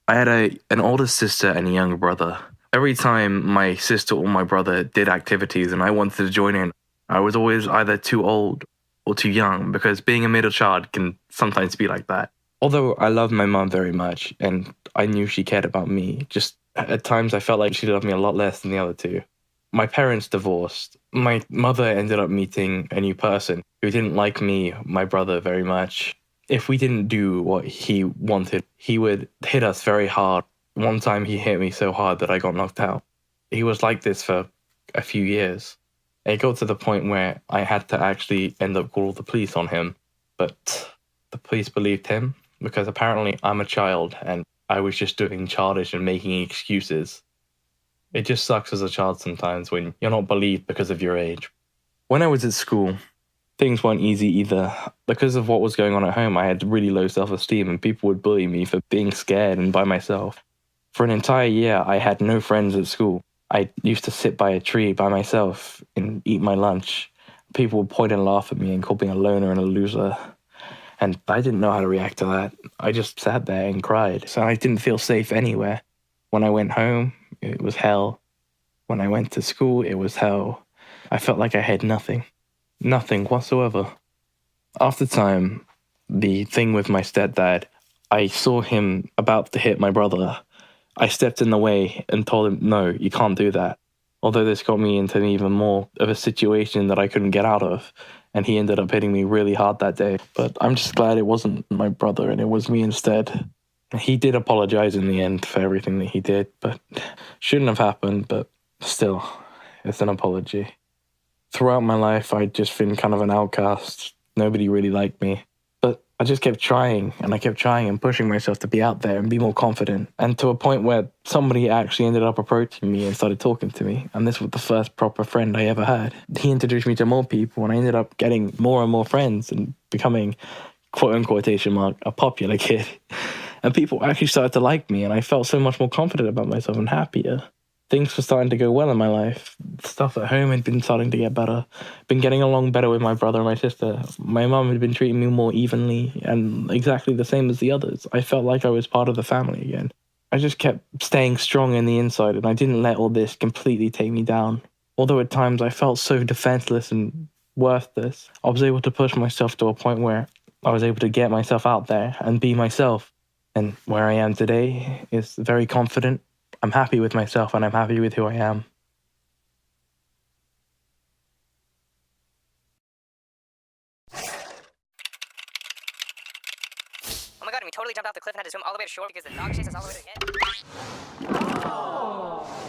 I had an older sister and a younger brother. Every time my sister or my brother did activities and I wanted to join in, I was always either too old or too young, because being a middle child can sometimes be like that. Although I loved my mom very much and I knew she cared about me, just at times I felt like she loved me a lot less than the other two. My parents divorced. My mother ended up meeting a new person who didn't like me, my brother, very much. If we didn't do what he wanted, he would hit us very hard. One time he hit me so hard that I got knocked out. He was like this for a few years. It got to the point where I had to actually end up calling the police on him. But the police believed him because apparently I'm a child and I was just doing childish and making excuses. It just sucks as a child sometimes when you're not believed because of your age. When I was at school, things weren't easy either. Because of what was going on at home, I had really low self-esteem and people would bully me for being scared and by myself. For an entire year, I had no friends at school. I used to sit by a tree by myself and eat my lunch. People would point and laugh at me and call me a loner and a loser. And I didn't know how to react to that. I just sat there and cried. So I didn't feel safe anywhere. When I went home, it was hell. When I went to school, it was hell. I felt like I had nothing. Nothing whatsoever. After time, the thing with my stepdad, I saw him about to hit my brother. I stepped in the way and told him, no, you can't do that. Although this got me into even more of a situation that I couldn't get out of. And he ended up hitting me really hard that day. But I'm just glad it wasn't my brother and it was me instead. He did apologize in the end for everything that he did, but shouldn't have happened, but still, it's an apology. Throughout my life, I'd just been kind of an outcast. Nobody really liked me. But I just kept trying, and I kept trying and pushing myself to be out there and be more confident. And to a point where somebody actually ended up approaching me and started talking to me. And this was the first proper friend I ever had. He introduced me to more people, and I ended up getting more and more friends and becoming, quote unquote, quotation mark, a popular kid. And people actually started to like me, and I felt so much more confident about myself and happier. Things were starting to go well in my life. Stuff at home had been starting to get better. Been getting along better with my brother and my sister. My mum had been treating me more evenly and exactly the same as the others. I felt like I was part of the family again. I just kept staying strong in the inside, and I didn't let all this completely take me down. Although at times I felt so defenseless and worthless, I was able to push myself to a point where I was able to get myself out there and be myself. And where I am today is very confident. I'm happy with myself and I'm happy with who I am. Oh my god, and we totally jumped off the cliff and had to swim all the way to shore because the dog chased us all the way to the end. Oh.